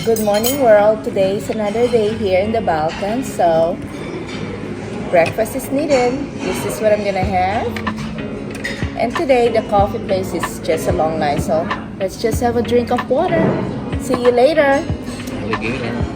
Good morning world. Today is another day here in the Balkans, so breakfast is needed. This is what I'm gonna have. And today the coffee place is just along line, so let's just have a drink of water. See you later. Alligator.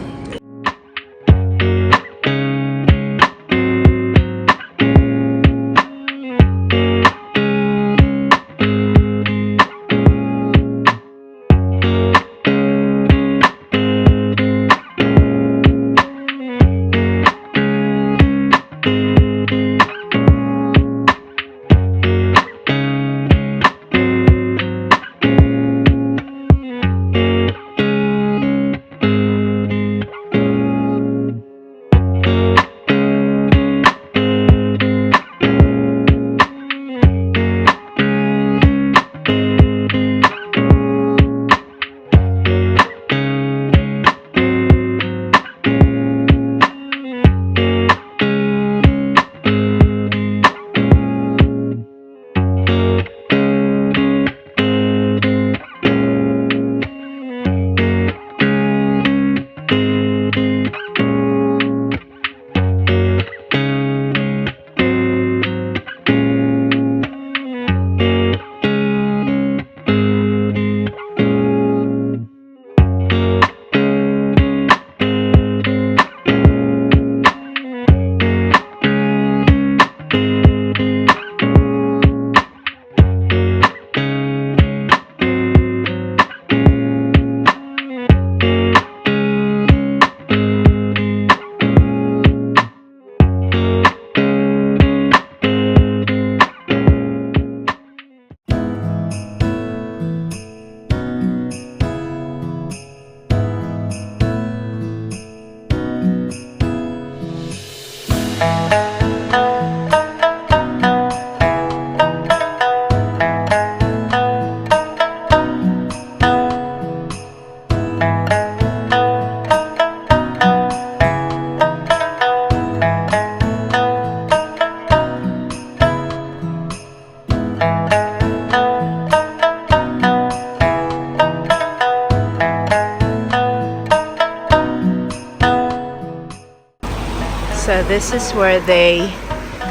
So this is where they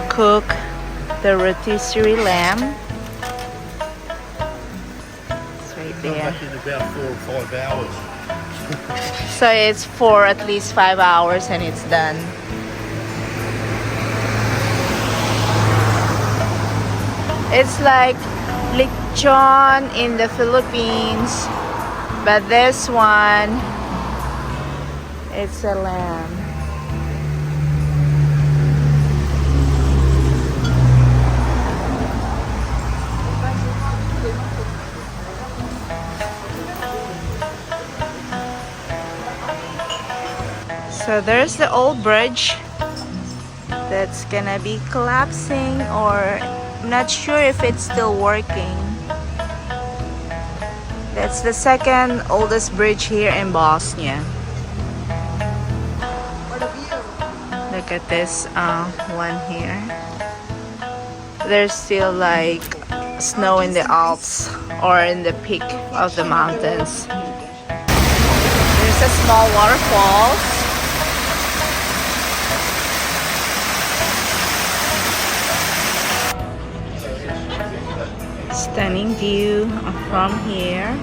cook the rotisserie lamb. It's right there. In about 4 or 5 hours. So it's for at least 5 hours and it's done. It's like lechon in the Philippines, but this one, it's a lamb. So there's the old bridge that's gonna be collapsing, or I'm not sure if it's still working. That's the second oldest bridge here in Bosnia. Look at this one here. There's still like snow in the Alps or in the peak of the mountains. There's a small waterfalls. Stunning view from here.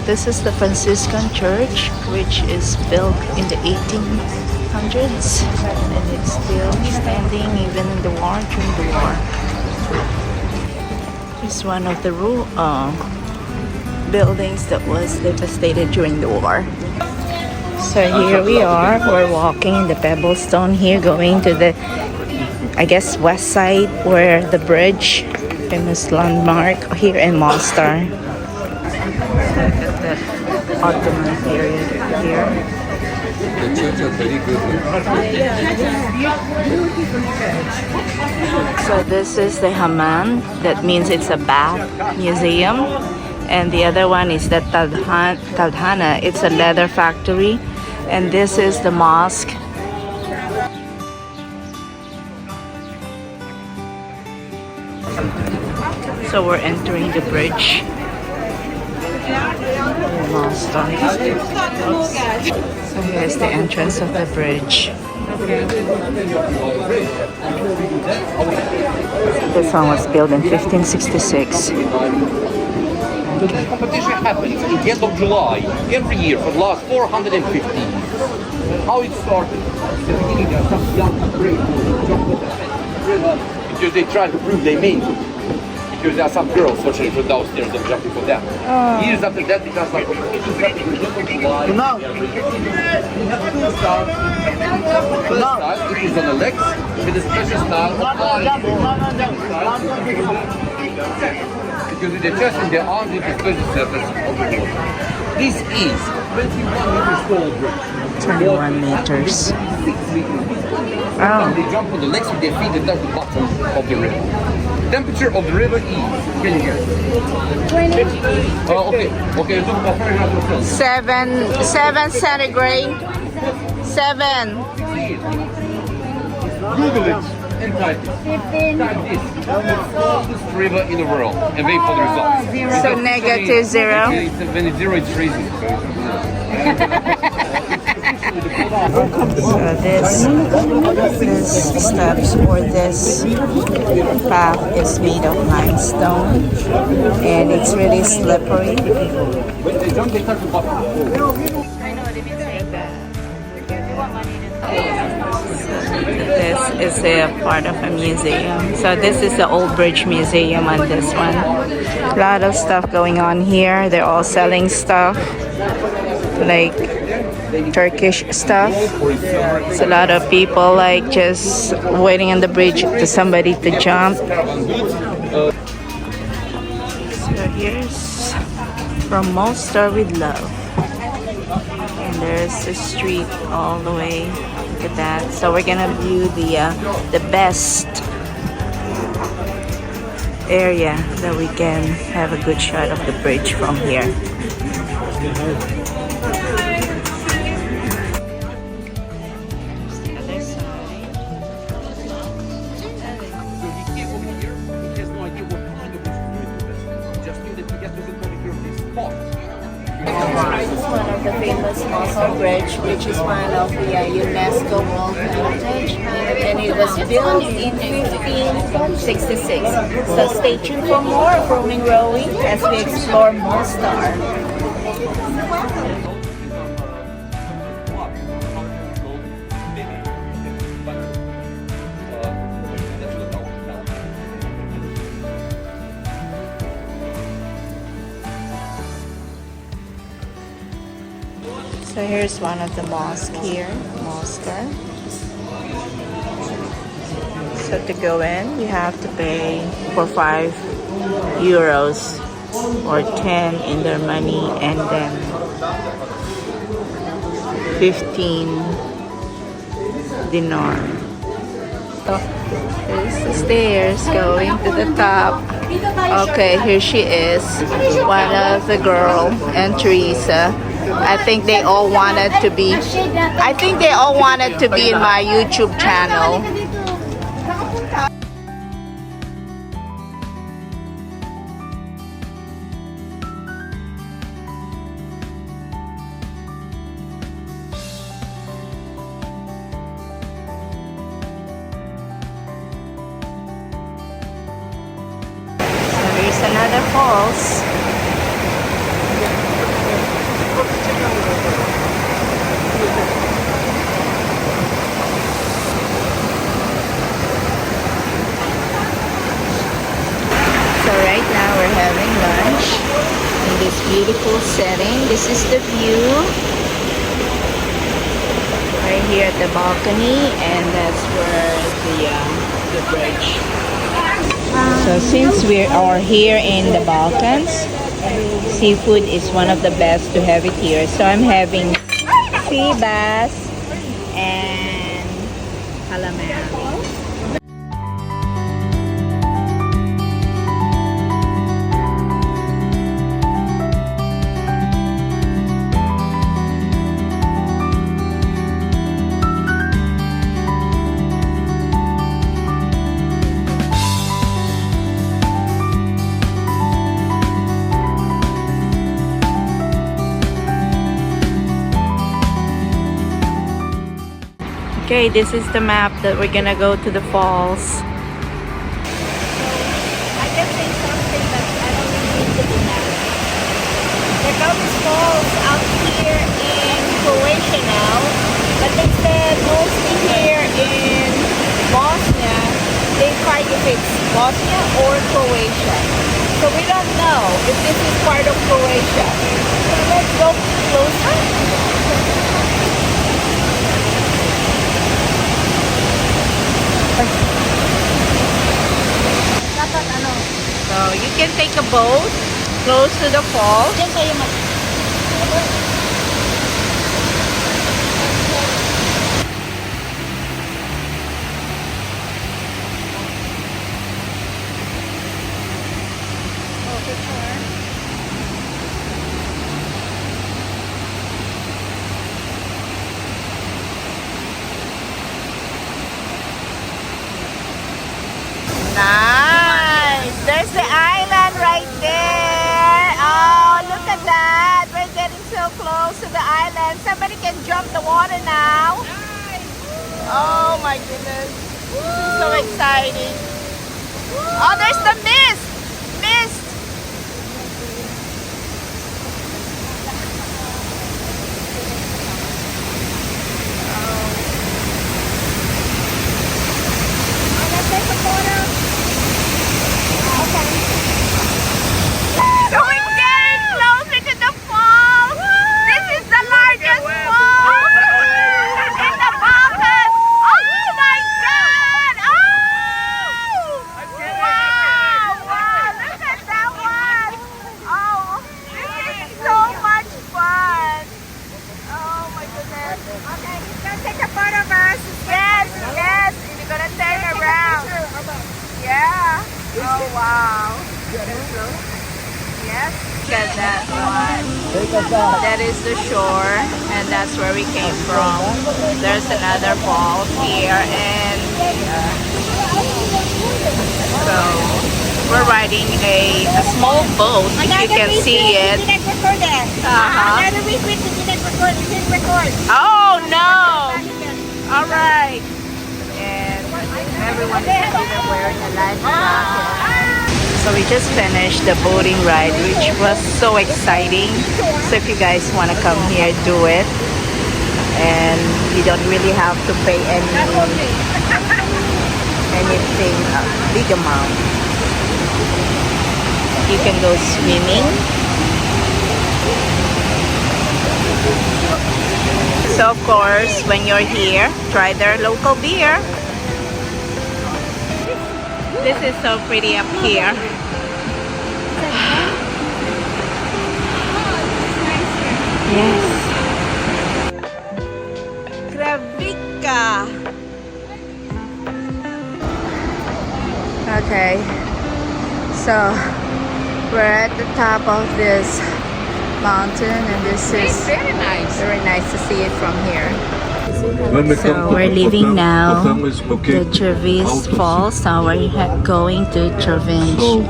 this is the Franciscan church, which is built in the 1800s, and it's still standing even in the war, during the war. It's one of the buildings that was devastated during the war. So here we are, we're walking in the pebblestone here, going to the, I guess, west side, where the bridge, famous landmark here in Mostar. Look at the Ottoman period here. The church is very good. So this is the Hammam, that means it's a bath museum. And the other one is the Taldhana, it's a leather factory. And this is the mosque. So we're entering the bridge. So here's the entrance of the bridge. This one was built in 1566. The competition happens in the end of July every year for the last 450 years. How it started? In the beginning, there are some young, brave people jump with the river because they try to prove they made it. Because there are some girls searching for downstairs and jumping for them. Years after that, it was like competition happened in the end of July. We have two styles. First style, it is on the legs with a special style of because with the chest and the arms it is special surface of the water. This is 21 meters tall bridge. 21 meters. 6 meters. Oh. They jump on the legs with their feet and down the bottom of the river. Temperature of the river is, can you guess? 20. Okay. Okay, look about Fahrenheit or Celsius. 7 centigrade. 7. Google it and type it. Type this. Coldest river in the world and wait for the results. So negative 0. Okay, when it's 0, it's freezing. So this steps or this path is made of limestone, and it's really slippery. When they jump, they start to bottom. This is a part of a museum. So this is the Old Bridge Museum on this one. A lot of stuff going on here. They're all selling stuff, like Turkish stuff. It's a lot of people like just waiting on the bridge to somebody to jump. So here's from Mostar with love. And there's the street all the way. Look at that. So we're gonna view the best area that we can have a good shot of the bridge from here. This is one of the famous Mostar Bridge, which is one of the UNESCO World Heritage, and it was built in 1566. So stay tuned for more of roaming rowing as we explore Mostar. So here's one of the mosques here, Mostar. So to go in, you have to pay for €5 or 10 in their money, and then 15 dinar. So there's the stairs going to the top. Okay, here she is, one of the girl, and Teresa. I think they all wanted to be in my YouTube channel. So here's another falls. this beautiful setting. This is the view right here at the balcony, and that's where the bridge. So since we are here in the Balkans, seafood is one of the best to have it here. So I'm having sea bass and calamari. Okay, this is the map that we're gonna go to the falls. I just say something that I don't really need to do now. There are these falls out here in Croatia now, but they said mostly here in Bosnia, they fight if it's Bosnia or Croatia. So we don't know if this is part of Croatia. So let's go closer. So you can take a boat close to the falls. Nice! There's the island right there. Oh, look at that. We're getting so close to the island. Somebody can jump the water now. Oh my goodness. This is so exciting. Oh, there's the mist. Mist. So we're getting closer to the falls. This is the largest falls in the Balkans. Oh my God! Oh! Wow! Wow! Look at that one! Oh, this is so much fun! Oh my goodness! Okay, he's gonna take a photo of us. Yes, yes. We're gonna turn around. Yeah. Oh wow. Yes. Look at that one. That is the shore, and that's where we came from. There's another falls here, and so we're riding a small boat. If you can see it. Oh no! All right. And everyone is even wearing a life jacket. So we just finished the boating ride, which was so exciting. So if you guys want to come here, do it. And you don't really have to pay anything, big amount. You can go swimming. So of course, when you're here, try their local beer. This is so pretty up here. Yes. Kravice. Okay. So we're at the top of this mountain, and this is very nice to see it from here. So we're leaving now the Kravice Falls. Now we're going to Trebinje.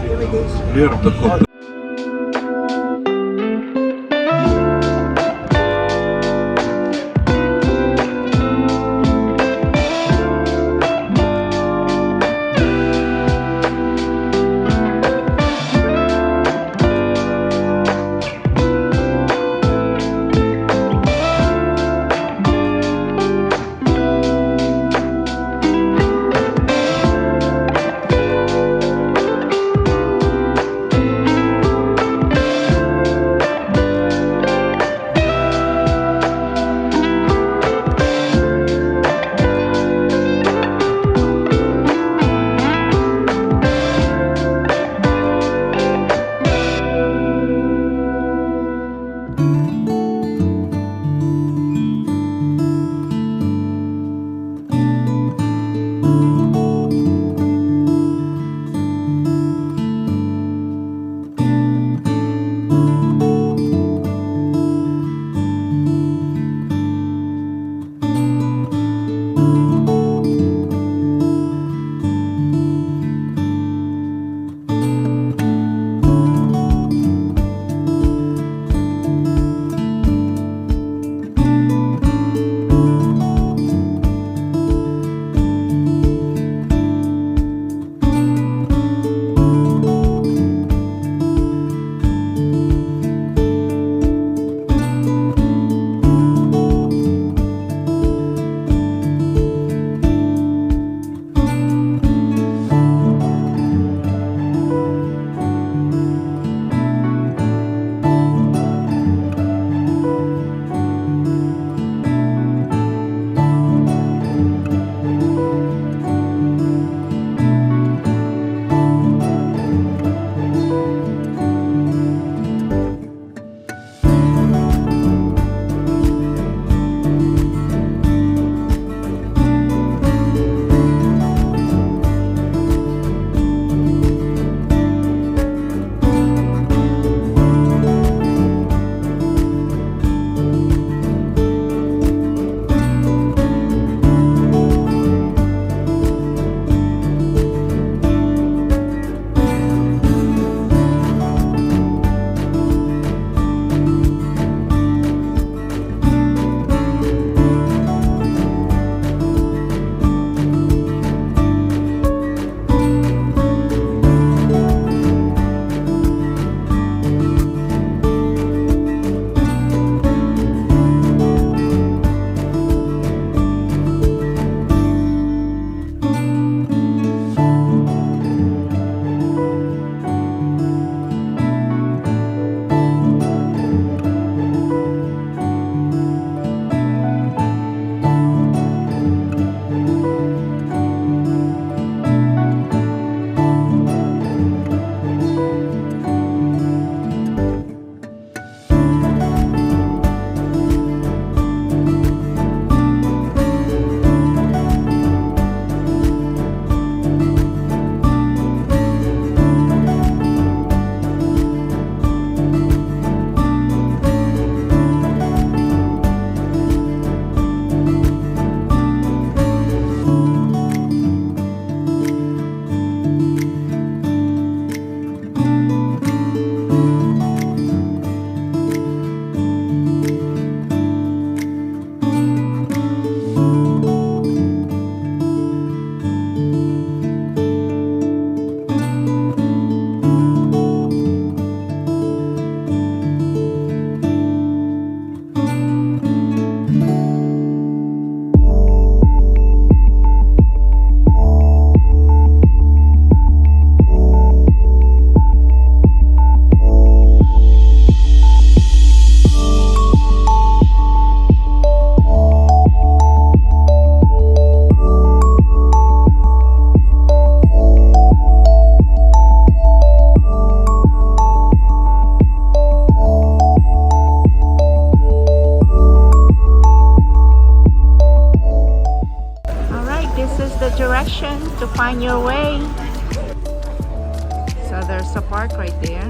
So there's a park right there.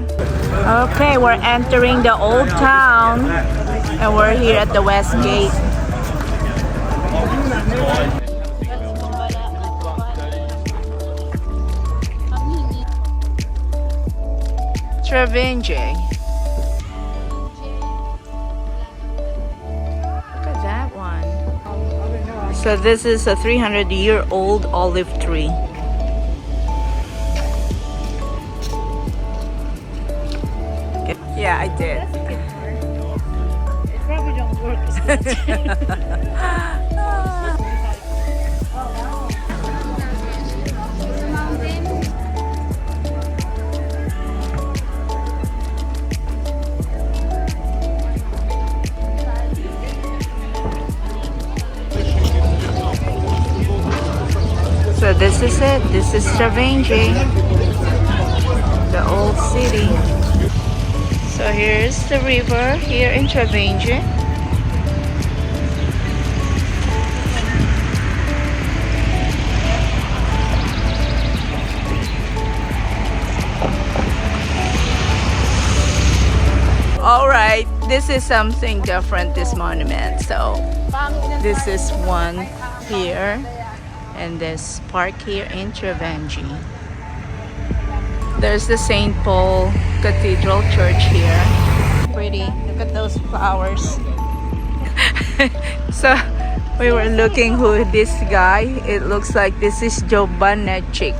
Okay, we're entering the old town and we're here at the west gate. Trebinje. Look at that one. So this is a 300-year-old olive tree. Yeah, I did. It probably don't work as So this is it. This is Trebinje, the old city. So here's the river here in Trebinje. All right, this is something different, this monument. So this is one here and this park here in Trebinje. There's the St. Paul Cathedral Church here. Pretty. Look at those flowers. So we were looking who this guy. It looks like this is Jobanechik.